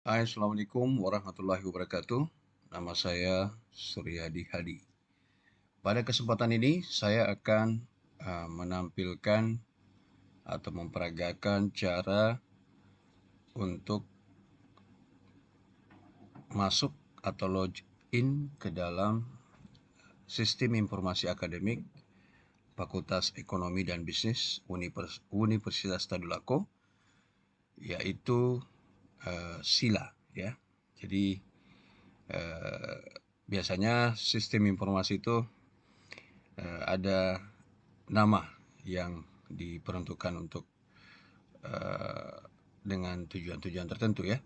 Hai, Assalamualaikum warahmatullahi wabarakatuh. Nama saya Suryadi Hadi. Pada kesempatan ini, saya akan menampilkan atau memperagakan cara untuk masuk atau login ke dalam sistem informasi akademik Fakultas Ekonomi dan Bisnis Universitas Tadulako, yaitu SILA, ya. Jadi biasanya sistem informasi itu ada nama yang diperuntukkan untuk dengan tujuan-tujuan tertentu, ya.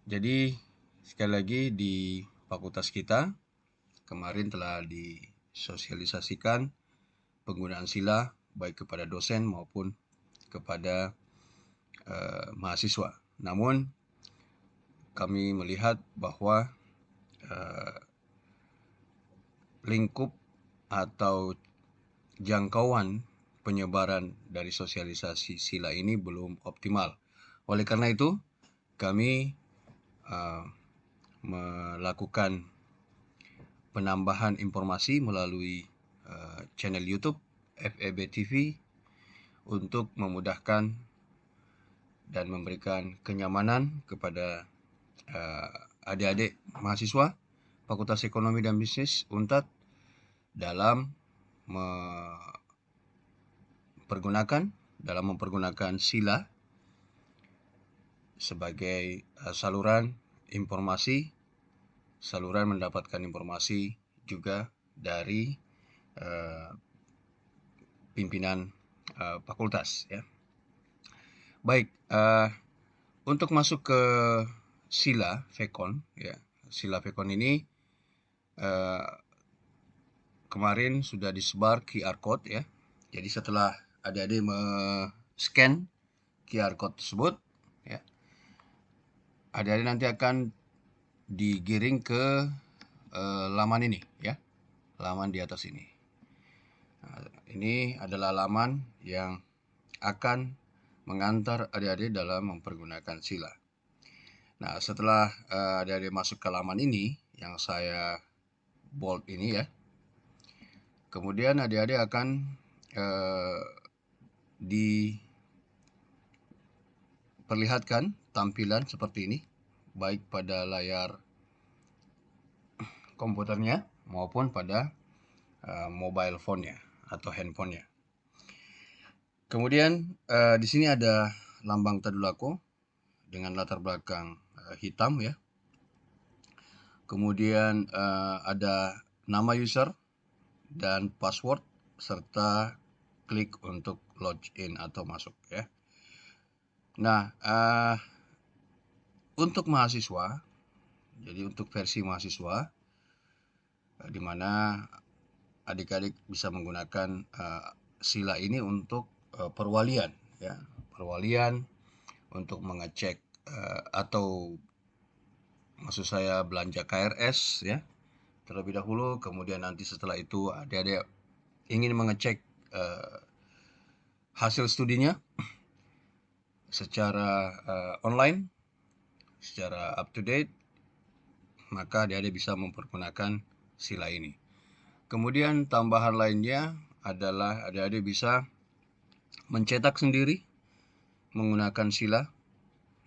Jadi sekali lagi di fakultas kita kemarin telah disosialisasikan penggunaan SILA baik kepada dosen maupun kepada mahasiswa. Namun kami melihat bahwa lingkup atau jangkauan penyebaran dari sosialisasi SILA ini belum optimal. Oleh karena itu, kami melakukan penambahan informasi melalui channel YouTube FEB TV untuk memudahkan dan memberikan kenyamanan kepada adik-adik mahasiswa Fakultas Ekonomi dan Bisnis UNTAD dalam mempergunakan SILA sebagai saluran informasi, saluran mendapatkan informasi juga dari pimpinan fakultas, ya. Baik, untuk masuk ke SILA Vekon, ya. SILA Vekon ini kemarin sudah disebar QR code, ya. Jadi setelah adik-adik scan QR code tersebut, ya, adik-adik nanti akan digiring ke laman ini, ya, laman di atas ini. Nah, ini adalah laman yang akan mengantar adik-adik dalam mempergunakan SILA. Nah, setelah adik-adik masuk ke laman ini yang saya bold ini, ya, kemudian adik-adik akan diperlihatkan tampilan seperti ini, baik pada layar komputernya maupun pada mobile phone-nya atau handphone-nya. Kemudian di sini ada lambang Tadulako dengan latar belakang hitam, ya. Kemudian ada nama user dan password serta klik untuk login atau masuk, ya. Nah, untuk mahasiswa, jadi untuk versi mahasiswa di mana adik-adik bisa menggunakan SILA ini untuk perwalian, ya, perwalian untuk mengecek atau maksud saya belanja KRS, ya, terlebih dahulu. Kemudian nanti setelah itu adik-adik ingin mengecek hasil studinya secara online, secara up to date, maka adik-adik bisa mempergunakan SILA ini. Kemudian tambahan lainnya adalah adik-adik bisa mencetak sendiri menggunakan SILA.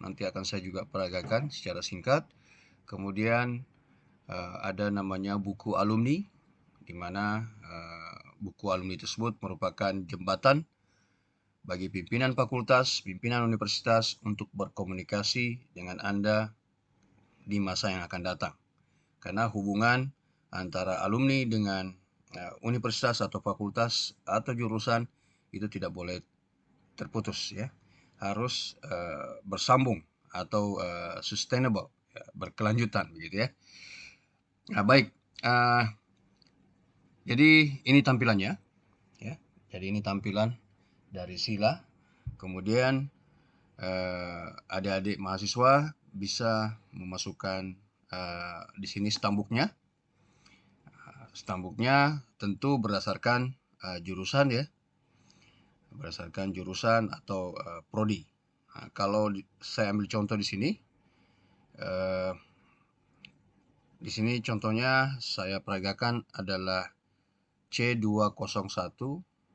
Nanti akan saya juga peragakan secara singkat. Kemudian ada namanya buku alumni, di mana buku alumni tersebut merupakan jembatan bagi pimpinan fakultas, pimpinan universitas untuk berkomunikasi dengan Anda di masa yang akan datang. Karena hubungan antara alumni dengan universitas atau fakultas atau jurusan itu tidak boleh terputus, ya. Harus bersambung atau sustainable, ya, berkelanjutan, begitu, ya. Nah, baik. Jadi ini tampilannya, ya. Jadi ini tampilan dari SILA. Kemudian adik-adik mahasiswa bisa memasukkan di sini stambuknya. Stambuknya tentu berdasarkan jurusan, ya, berdasarkan jurusan atau prodi. Nah, kalau saya ambil contoh di sini, Di sini contohnya saya peragakan adalah C201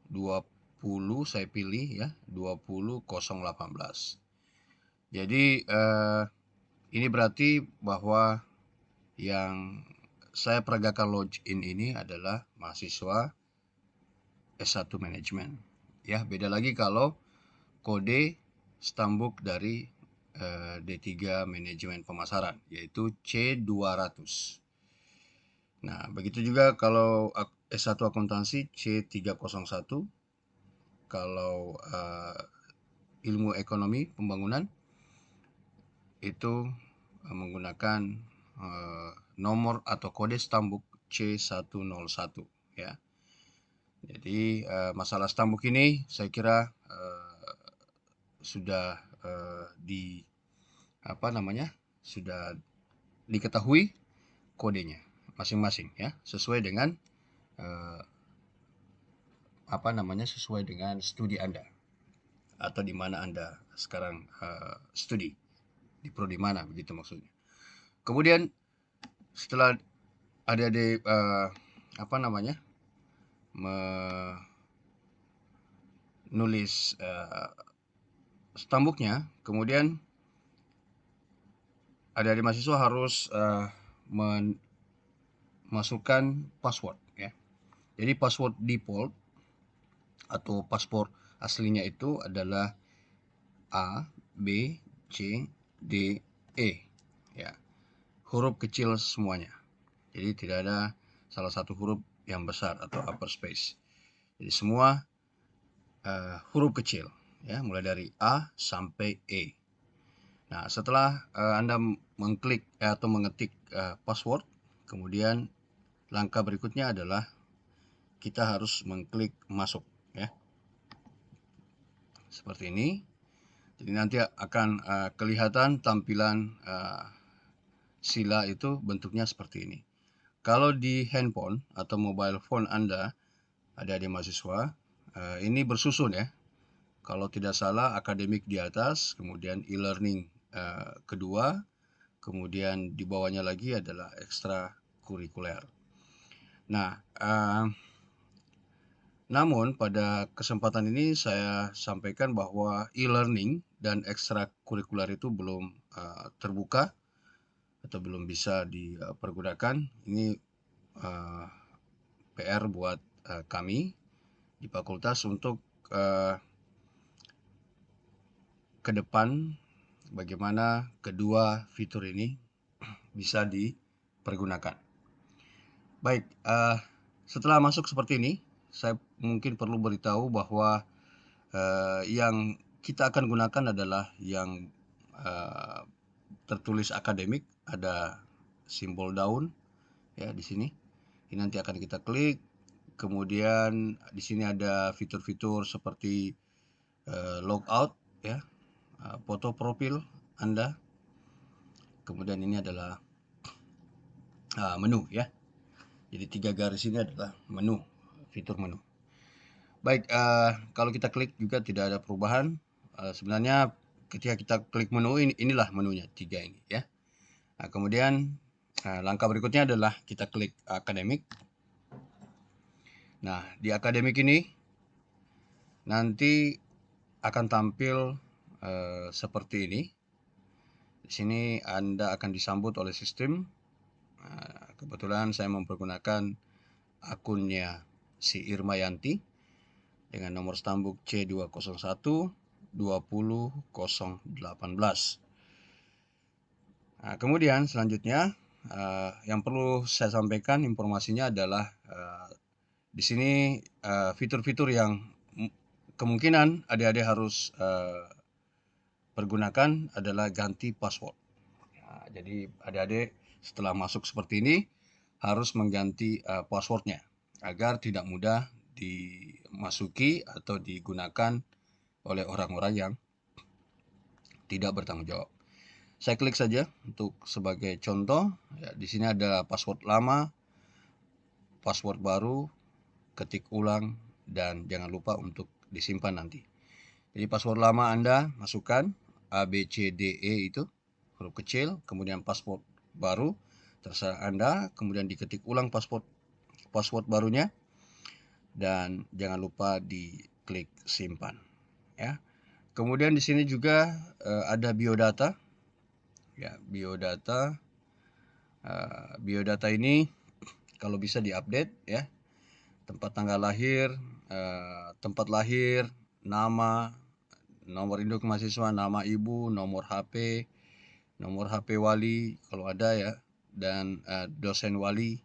20 saya pilih ya, 20018. Jadi ini berarti bahwa yang saya peragakan login ini adalah mahasiswa S1 manajemen. Ya, beda lagi kalau kode stambuk dari D3 manajemen pemasaran, yaitu C200. Nah, begitu juga kalau S1 akuntansi C301, kalau ilmu ekonomi pembangunan itu menggunakan nomor atau kode stambuk C101 ya. Jadi masalah stambuk ini saya kira sudah sudah diketahui kodenya masing-masing ya, sesuai dengan sesuai dengan studi Anda atau di mana Anda sekarang studi, di prodi mana begitu maksudnya. Kemudian setelah adik-adik menulis stambuknya, kemudian adik-adik mahasiswa harus memasukkan password ya. Jadi password default atau password aslinya itu adalah A, B, C, D, E ya. Huruf kecil semuanya. Jadi tidak ada salah satu huruf yang besar atau upper space. Jadi semua huruf kecil ya, mulai dari A sampai E. Nah, setelah Anda mengklik atau mengetik password, kemudian langkah berikutnya adalah kita harus mengklik masuk ya. Seperti ini. Jadi nanti akan kelihatan tampilan sila itu bentuknya seperti ini. Kalau di handphone atau mobile phone Anda, adik-adik mahasiswa, ini bersusun ya. Kalau tidak salah, akademik di atas, kemudian e-learning kedua, kemudian di bawahnya lagi adalah ekstrakurikuler. Nah, namun pada kesempatan ini saya sampaikan bahwa e-learning dan ekstrakurikuler itu belum terbuka atau belum bisa dipergunakan. Ini PR buat kami di fakultas untuk ke depan bagaimana kedua fitur ini bisa dipergunakan. Baik, setelah masuk seperti ini, saya mungkin perlu beritahu bahwa yang kita akan gunakan adalah yang tertulis akademik, ada simbol daun ya di sini. Ini nanti akan kita klik. Kemudian di sini ada fitur-fitur seperti logout ya, foto profil Anda. Kemudian ini adalah menu ya. Jadi 3 garis ini adalah menu, fitur menu. Baik, kalau kita klik juga tidak ada perubahan. Sebenarnya ketika kita klik menu inilah menunya 3 ini ya. Nah, kemudian langkah berikutnya adalah kita klik akademik. Nah, di akademik ini nanti akan tampil seperti ini. Di sini Anda akan disambut oleh sistem. Kebetulan saya mempergunakan akunnya si Irmayanti dengan nomor stambuk C201 20018. Nah, kemudian selanjutnya yang perlu saya sampaikan informasinya adalah di sini fitur-fitur yang kemungkinan adik-adik harus pergunakan adalah ganti password. Nah, jadi adik-adik setelah masuk seperti ini harus mengganti passwordnya agar tidak mudah dimasuki atau digunakan oleh orang-orang yang tidak bertanggung jawab. Saya klik saja untuk sebagai contoh. Ya, di sini ada password lama, password baru, ketik ulang, dan jangan lupa untuk disimpan nanti. Jadi password lama Anda masukkan A, B, C, D, E itu. huruf kecil, kemudian password baru, terserah Anda, kemudian diketik ulang password barunya, dan jangan lupa diklik simpan ya. Kemudian di sini juga ada biodata ya, biodata. Biodata ini kalau bisa diupdate ya, tempat tanggal lahir, tempat lahir, nama, nomor induk mahasiswa, nama ibu, nomor HP wali kalau ada ya, dan dosen wali.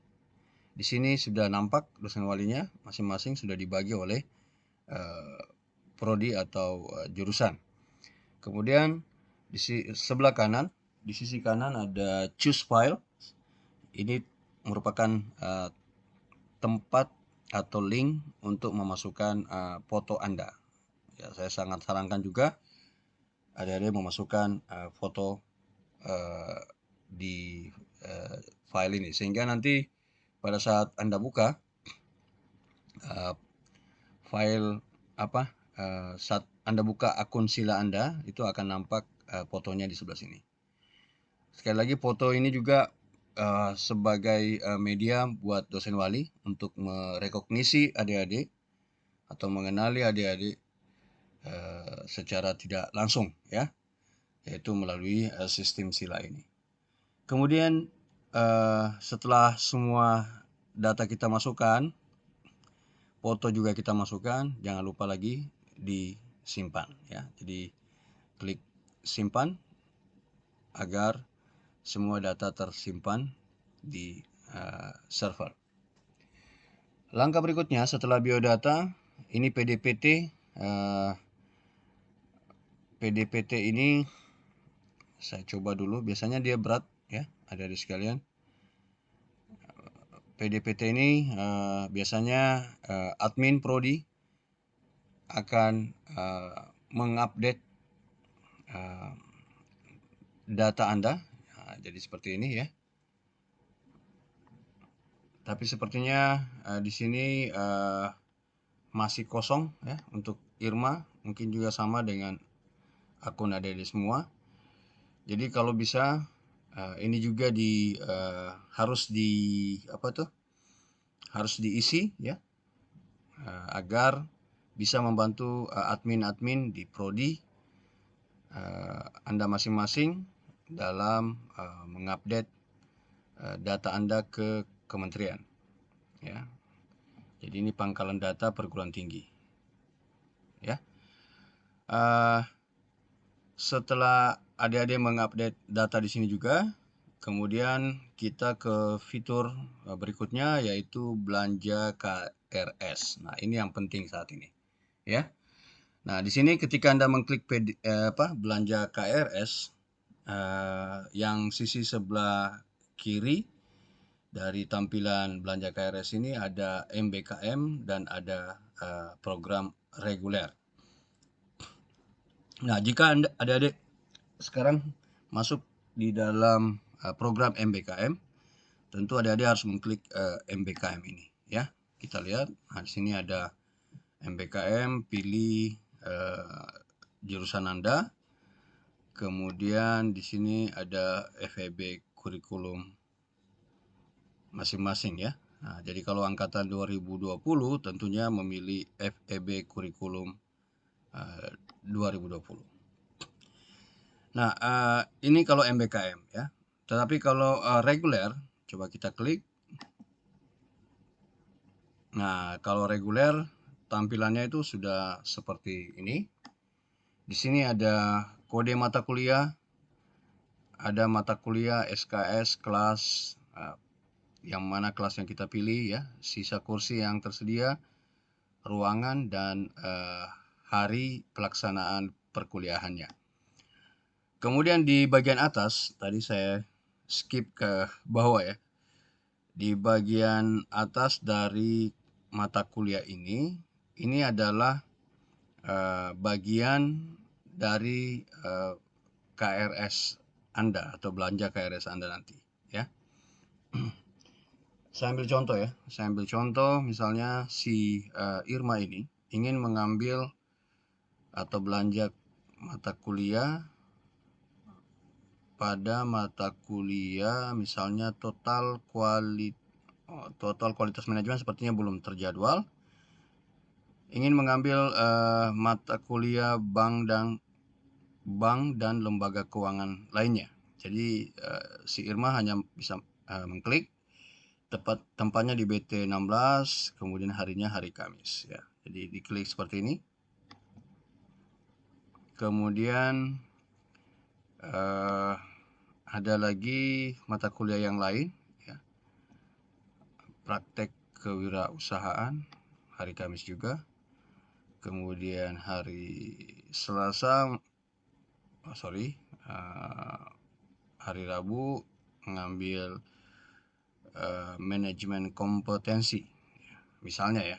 Di sini sudah nampak dosen walinya masing-masing sudah dibagi oleh prodi atau jurusan. Kemudian di sebelah kanan, di sisi kanan ada choose file. Ini merupakan tempat atau link untuk memasukkan foto Anda. Ya, saya sangat sarankan juga adik-adik memasukkan foto di file ini, sehingga nanti pada saat Anda buka file saat Anda buka akun Sila Anda, itu akan nampak fotonya di sebelah sini. Sekali lagi, foto ini juga sebagai media buat dosen wali untuk merekognisi adik-adik atau mengenali adik-adik secara tidak langsung ya, yaitu melalui sistem Sila ini. Kemudian setelah semua data kita masukkan, foto juga kita masukkan, jangan lupa lagi disimpan ya. Jadi klik simpan agar semua data tersimpan di server. Langkah berikutnya setelah biodata, ini PDPT. PDPT ini saya coba dulu, biasanya dia berat ya, adik-adik sekalian. PDPT ini biasanya admin prodi akan mengupdate data Anda. Nah, jadi seperti ini ya. Tapi sepertinya di sini masih kosong ya untuk Irma, mungkin juga sama dengan akun adik-adik semua. Jadi kalau bisa ini juga harus diisi ya, agar bisa membantu admin-admin di prodi Anda masing-masing dalam mengupdate data Anda ke kementerian ya. Jadi ini pangkalan data perguruan tinggi ya. Setelah adik-adik mengupdate data di sini juga, kemudian kita ke fitur berikutnya, yaitu belanja KRS. Nah, ini yang penting saat ini ya. Nah, di sini ketika Anda mengklik belanja KRS, yang sisi sebelah kiri dari tampilan belanja KRS ini ada MBKM dan ada program reguler. Nah, jika adik-adik sekarang masuk di dalam program MBKM, tentu adik-adik harus mengklik MBKM ini ya. Kita lihat, nah, di sini ada MBKM, pilih jurusan Anda. Kemudian di sini ada FEB kurikulum masing-masing ya. Nah, jadi kalau angkatan 2020 tentunya memilih FEB kurikulum 2020. Nah, ini kalau MBKM ya. Tetapi kalau reguler, coba kita klik. Nah, kalau reguler tampilannya itu sudah seperti ini. Di sini ada kode mata kuliah, ada mata kuliah SKS kelas, yang mana kelas yang kita pilih ya, sisa kursi yang tersedia, ruangan, dan hari pelaksanaan perkuliahannya. Kemudian di bagian atas, tadi saya skip ke bawah ya. Di bagian atas dari mata kuliah ini adalah bagian dari KRS Anda atau belanja KRS Anda nanti ya. Saya ambil contoh ya. Saya ambil contoh misalnya si Irma ini ingin mengambil atau belanja mata kuliah pada mata kuliah misalnya total kualitas manajemen sepertinya belum terjadwal. Ingin mengambil mata kuliah bank dan lembaga keuangan lainnya. Jadi si Irma hanya bisa mengklik tempatnya di BT 16, kemudian harinya hari Kamis ya. Jadi diklik seperti ini. Kemudian ada lagi mata kuliah yang lain ya. Praktek kewirausahaan hari Kamis juga. Kemudian hari Selasa hari Rabu mengambil manajemen kompetensi misalnya ya.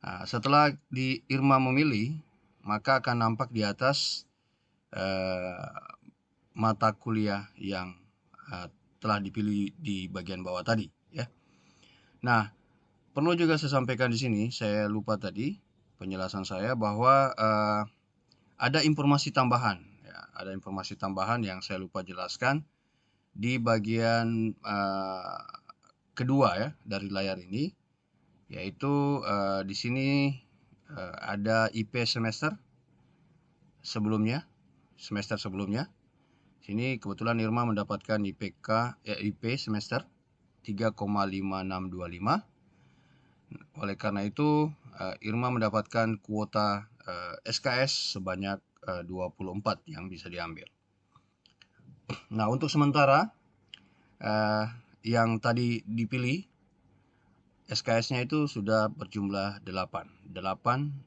Nah, setelah di Irma memilih, maka akan nampak di atas mata kuliah yang telah dipilih di bagian bawah tadi ya. Nah, perlu juga saya sampaikan di sini, saya lupa tadi penjelasan saya bahwa ada informasi tambahan ya, ada informasi tambahan yang saya lupa jelaskan di bagian kedua ya dari layar ini, yaitu di sini ada IP semester sebelumnya. Sini kebetulan Irma mendapatkan IP semester 3,5625. Oleh karena itu Irma mendapatkan kuota SKS sebanyak 24 yang bisa diambil. Nah, untuk sementara yang tadi dipilih SKS-nya itu sudah berjumlah 8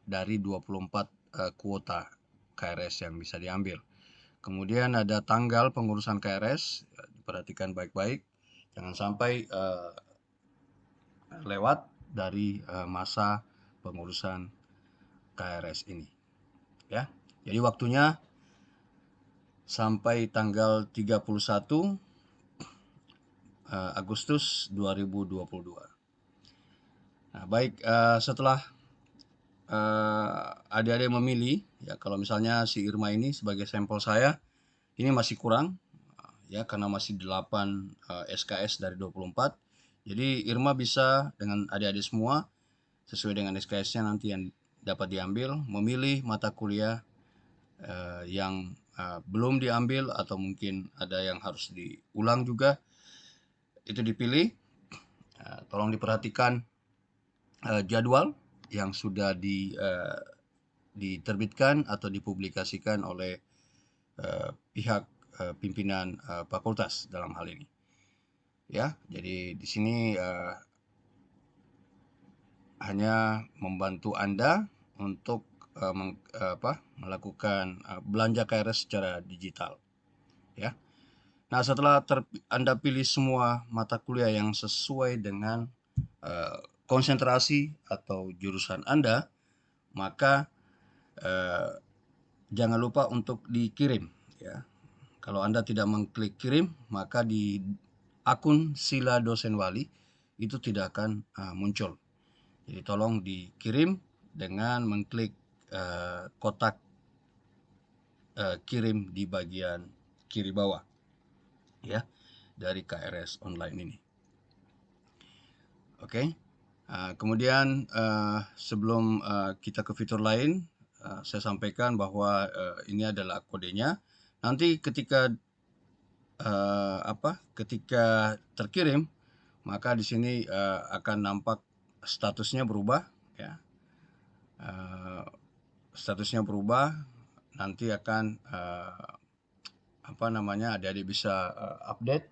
dari 24 kuota KRS yang bisa diambil. Kemudian ada tanggal pengurusan KRS, perhatikan baik-baik, jangan sampai lewat dari masa pengurusan KRS ini. Ya, jadi waktunya sampai tanggal 31 Agustus 2022. Nah, baik, setelah adik-adik memilih, ya kalau misalnya si Irma ini sebagai sampel saya, ini masih kurang, ya karena masih 8 SKS dari 24. Jadi Irma bisa dengan adik-adik semua, sesuai dengan SKS-nya nanti yang dapat diambil, memilih mata kuliah yang belum diambil atau mungkin ada yang harus diulang juga, itu dipilih. Tolong diperhatikan jadwal yang sudah diterbitkan atau dipublikasikan oleh pihak pimpinan fakultas dalam hal ini. Ya, jadi di sini hanya membantu Anda untuk melakukan belanja KRS secara digital. Ya. Nah, setelah Anda pilih semua mata kuliah yang sesuai dengan konsentrasi atau jurusan Anda, maka jangan lupa untuk dikirim ya. Kalau Anda tidak mengklik kirim, maka di akun Sila Dosen Wali itu tidak akan muncul. Jadi tolong dikirim dengan mengklik kotak kirim di bagian kiri bawah ya dari KRS online ini. Oke. Kemudian sebelum kita ke fitur lain, saya sampaikan bahwa ini adalah kodenya. Nanti ketika terkirim, maka di sini akan nampak statusnya berubah ya. Statusnya berubah, nanti akan adik-adik bisa update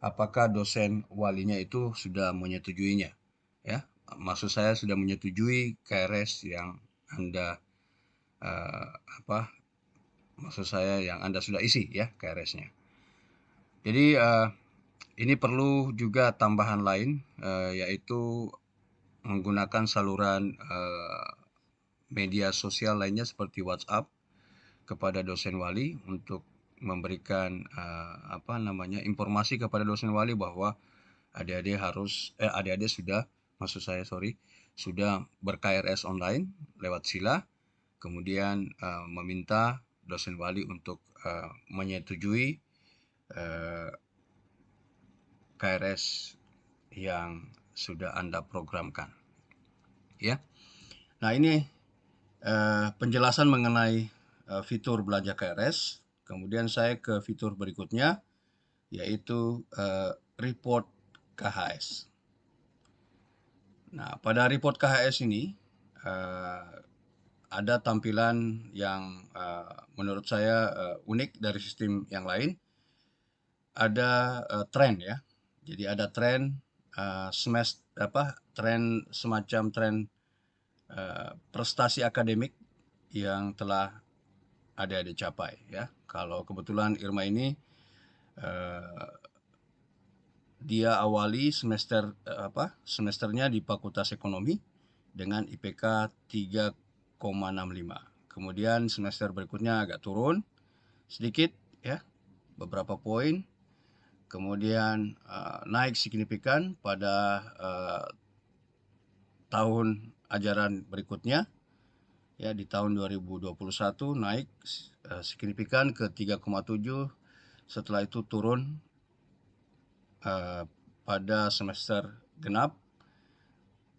apakah dosen walinya itu sudah menyetujuinya ya. Maksud saya sudah menyetujui KRS yang Anda yang Anda sudah isi ya KRS-nya. Jadi ini perlu juga tambahan lain, yaitu menggunakan saluran media sosial lainnya seperti WhatsApp kepada dosen wali untuk memberikan informasi kepada dosen wali bahwa adik-adik sudah ber-KRS online lewat Sila, kemudian meminta dosen wali untuk menyetujui KRS yang sudah Anda programkan. Ya. Nah, ini penjelasan mengenai fitur belanja KRS. Kemudian saya ke fitur berikutnya, yaitu report KHS. Nah, pada report KHS ini ada tampilan yang menurut saya unik dari sistem yang lain. Ada tren ya. Jadi ada tren tren semacam tren prestasi akademik yang telah adik-adik capai ya. Kalau kebetulan Irma ini dia awali semesternya di Fakultas Ekonomi dengan IPK 3,65. Kemudian semester berikutnya agak turun sedikit ya, beberapa poin. Kemudian naik signifikan pada tahun ajaran berikutnya ya, di tahun 2021 naik signifikan ke 3,7, setelah itu turun pada semester genap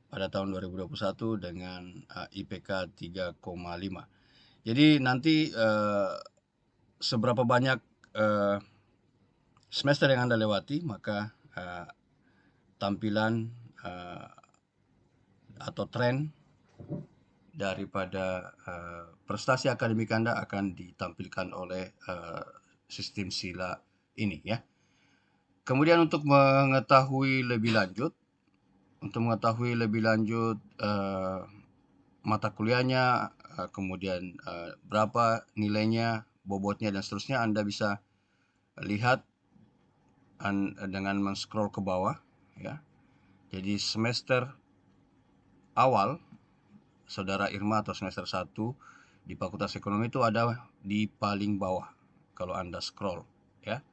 pada tahun 2021 dengan IPK 3,5. Jadi nanti seberapa banyak semester yang Anda lewati, maka tampilan atau tren daripada prestasi akademik Anda akan ditampilkan oleh sistem sila ini ya. Kemudian untuk mengetahui lebih lanjut mata kuliahnya, kemudian berapa nilainya, bobotnya dan seterusnya, Anda bisa lihat dengan men-scroll ke bawah ya. Jadi semester awal Saudara Irma atau semester 1 di Fakultas Ekonomi itu ada di paling bawah kalau Anda scroll ya.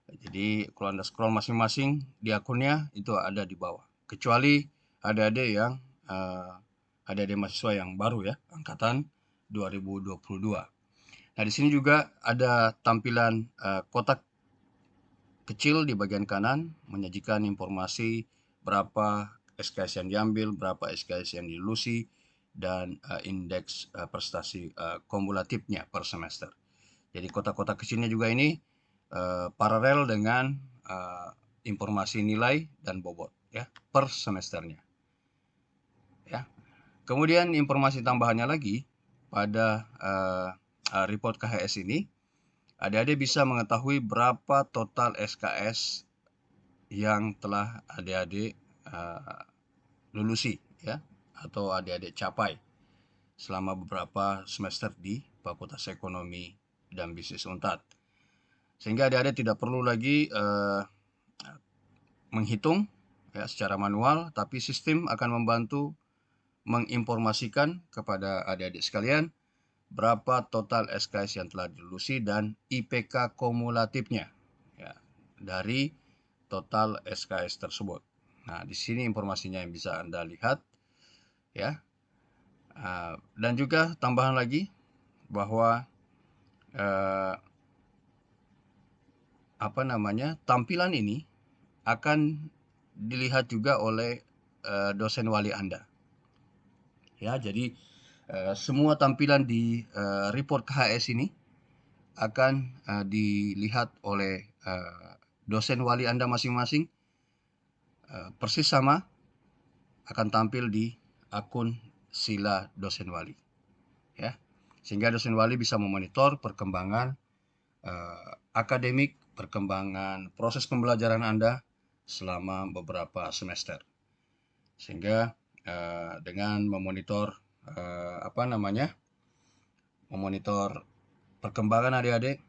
Jadi kalau Anda scroll masing-masing di akunnya itu ada di bawah. Kecuali adik-adik yang adik-adik mahasiswa yang baru ya, angkatan 2022. Nah, di sini juga ada tampilan kotak kecil di bagian kanan menyajikan informasi berapa SKS yang diambil, berapa SKS yang dilulusi, dan indeks prestasi kumulatifnya per semester. Jadi kotak-kotak kecilnya juga ini paralel dengan informasi nilai dan bobot ya per semesternya. Ya. Kemudian informasi tambahannya lagi pada report KHS ini, adik-adik bisa mengetahui berapa total SKS yang telah adik-adik lulusi ya, atau adik-adik capai selama beberapa semester di Fakultas Ekonomi dan Bisnis Unpad. Sehingga adik-adik tidak perlu lagi menghitung ya secara manual, tapi sistem akan membantu menginformasikan kepada adik-adik sekalian berapa total SKS yang telah dilulusi dan IPK kumulatifnya ya, dari total SKS tersebut. Nah, di sini informasinya yang bisa Anda lihat ya. Dan juga tambahan lagi bahwa tampilan ini akan dilihat juga oleh dosen wali Anda. Ya, jadi semua tampilan di report KHS ini akan dilihat oleh dosen wali Anda masing-masing, persis sama akan tampil di akun sila dosen wali ya, sehingga dosen wali bisa memonitor perkembangan akademik, perkembangan proses pembelajaran Anda selama beberapa semester, sehingga dengan memonitor memonitor perkembangan adik-adik,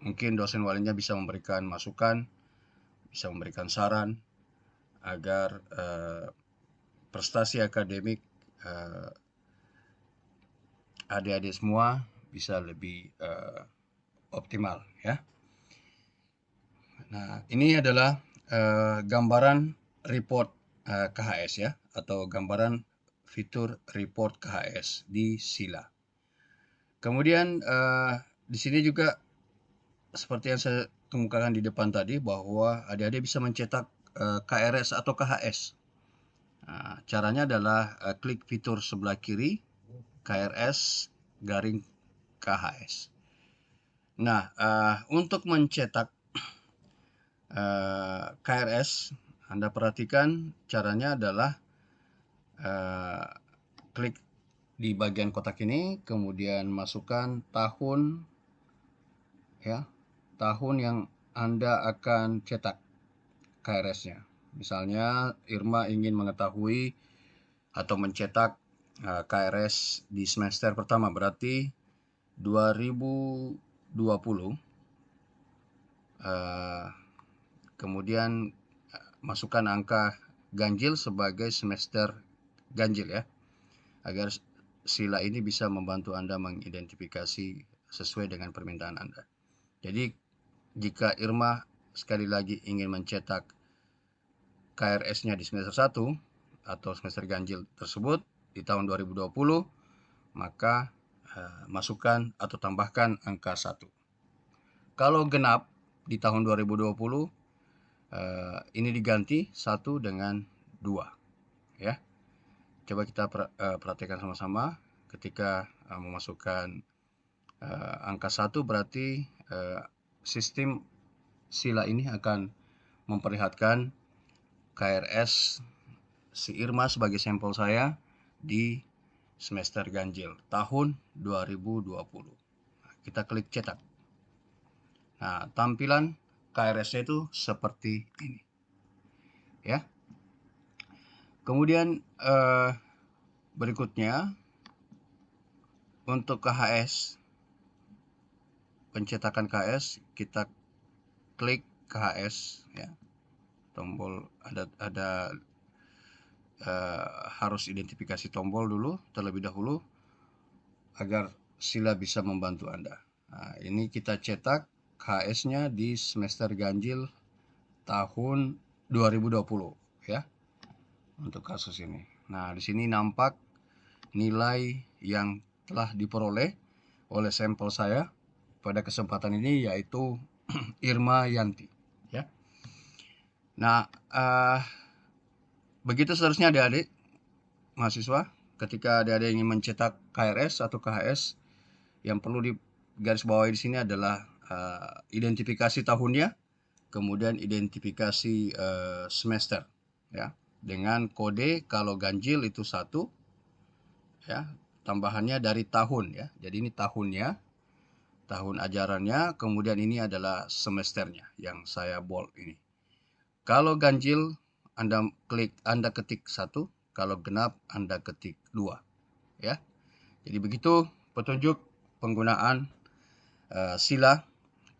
mungkin dosen walinya bisa memberikan masukan, bisa memberikan saran agar prestasi akademik adik-adik semua bisa lebih optimal ya. Nah, ini adalah gambaran report KHS ya, atau gambaran fitur report KHS di sila. Kemudian di sini juga seperti yang saya kemukakan di depan tadi bahwa adik-adik bisa mencetak KRS atau KHS. Nah, caranya adalah klik fitur sebelah kiri KRS garing KHS. Nah, untuk mencetak KRS, Anda perhatikan caranya adalah klik di bagian kotak ini, kemudian masukkan tahun, ya, tahun yang Anda akan cetak KRS-nya. Misalnya Irma ingin mengetahui atau mencetak KRS di semester pertama, berarti 2020. Kemudian masukkan angka ganjil sebagai semester ganjil, ya, agar sila ini bisa membantu Anda mengidentifikasi sesuai dengan permintaan Anda. Jadi jika Irma sekali lagi ingin mencetak KRS-nya di semester 1 atau semester ganjil tersebut di tahun 2020, maka masukkan atau tambahkan angka 1. Kalau genap di tahun 2020, ini diganti 1 dengan 2, ya. Coba kita perhatikan sama-sama. Ketika memasukkan angka 1, berarti sistem sila ini akan memperlihatkan KRS si Irma sebagai sampel saya di semester ganjil tahun 2020. Kita klik cetak. Nah, tampilan KRS-nya itu seperti ini, ya. Kemudian berikutnya untuk KHS, pencetakan KHS, kita klik KHS, ya. Tombol ada harus identifikasi tombol dulu terlebih dahulu agar sila bisa membantu Anda. Nah, ini kita cetak KHS-nya di semester ganjil tahun 2020, ya, untuk kasus ini. Nah, di sini nampak nilai yang telah diperoleh oleh sampel saya pada kesempatan ini, yaitu Irma Yanti, ya. Nah, begitu seterusnya adik-adik mahasiswa, ketika adik-adik ingin mencetak KRS atau KHS, yang perlu digarisbawahi di sini adalah identifikasi tahunnya, kemudian identifikasi semester, ya, dengan kode kalau ganjil itu 1, ya, tambahannya dari tahun, ya. Jadi ini tahunnya, tahun ajarannya, kemudian ini adalah semesternya yang saya bold ini. Kalau ganjil Anda ketik 1, kalau genap Anda ketik 2, ya. Jadi begitu petunjuk penggunaan sila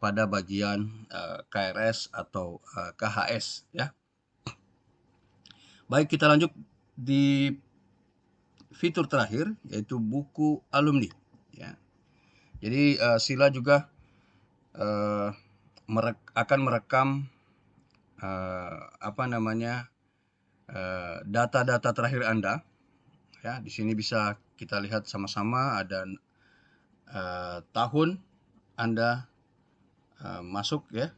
pada bagian KRS atau KHS, ya. Baik, kita lanjut di fitur terakhir, yaitu buku alumni, ya. Jadi sila juga akan merekam data-data terakhir Anda, ya. Di sini bisa kita lihat sama-sama ada tahun Anda masuk, ya.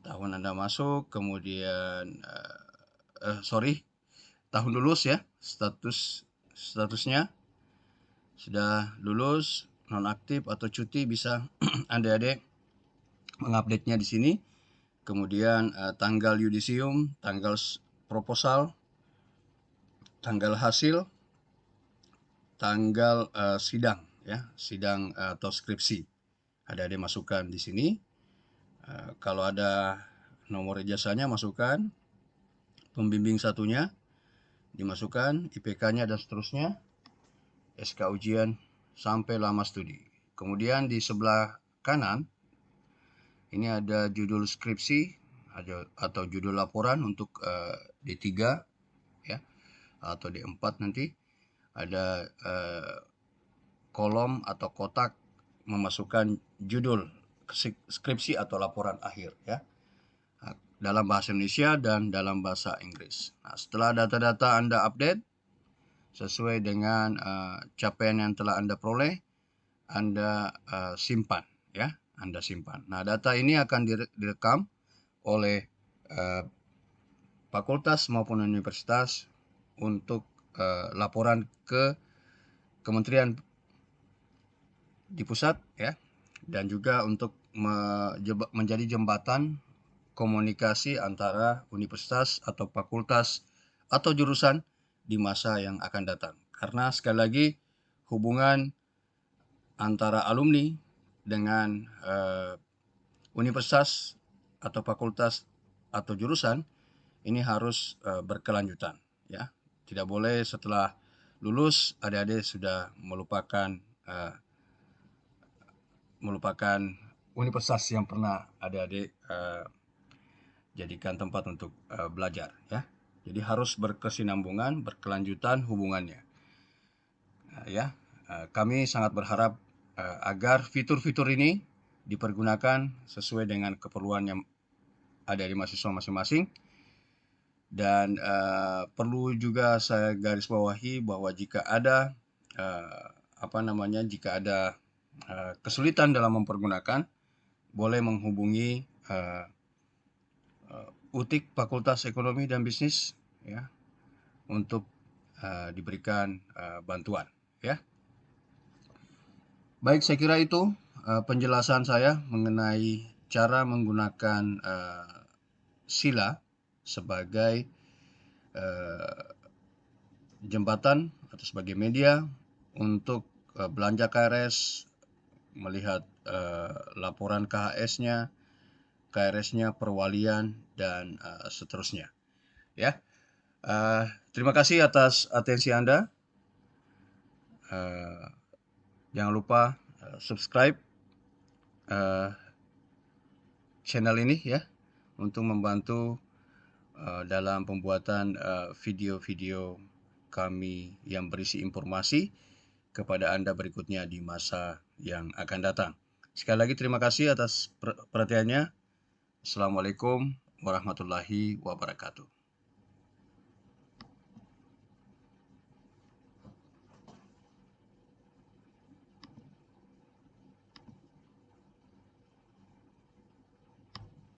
Tahun Anda masuk, kemudian tahun lulus, ya. Statusnya sudah lulus, nonaktif atau cuti, bisa adik-adik mengupdate-nya di sini. Kemudian tanggal yudisium, tanggal proposal, tanggal hasil, tanggal sidang, ya, sidang atau skripsi. Adik-adik masukkan di sini. Kalau ada nomor ijazahnya masukkan, pembimbing satunya dimasukkan, IPK-nya dan seterusnya, SK ujian sampai lama studi. Kemudian di sebelah kanan ini ada judul skripsi atau judul laporan untuk D3, ya, atau D4 nanti. Ada kolom atau kotak memasukkan judul skripsi atau laporan akhir, ya, dalam bahasa Indonesia dan dalam bahasa Inggris. Nah, setelah data-data Anda update sesuai dengan capaian yang telah Anda peroleh, Anda simpan, ya. Anda simpan. Nah, data ini akan direkam oleh fakultas maupun universitas untuk laporan ke kementerian di pusat, ya, dan juga untuk menjadi jembatan komunikasi antara universitas atau fakultas atau jurusan di masa yang akan datang. Karena sekali lagi hubungan antara alumni dengan universitas atau fakultas atau jurusan ini harus berkelanjutan, ya. Tidak boleh setelah lulus adik-adik sudah melupakan universitas yang pernah adik-adik jadikan tempat untuk belajar, ya. Jadi harus berkesinambungan, berkelanjutan hubungannya. Ya, kami sangat berharap agar fitur-fitur ini dipergunakan sesuai dengan keperluan yang ada di mahasiswa masing-masing. Dan perlu juga saya garis bawahi bahwa jika ada kesulitan dalam mempergunakan, boleh menghubungi UTIK Fakultas Ekonomi dan Bisnis, ya, untuk diberikan bantuan, ya. Baik, saya kira itu penjelasan saya mengenai cara menggunakan sila sebagai jembatan atau sebagai media untuk belanja KRS, melihat laporan KHS-nya, perwalian, dan seterusnya. Ya, terima kasih atas atensi Anda. Jangan lupa subscribe channel ini, ya, untuk membantu dalam pembuatan video-video kami yang berisi informasi kepada Anda berikutnya di masa yang akan datang. Sekali lagi terima kasih atas perhatiannya. Assalamualaikum warahmatullahi wabarakatuh.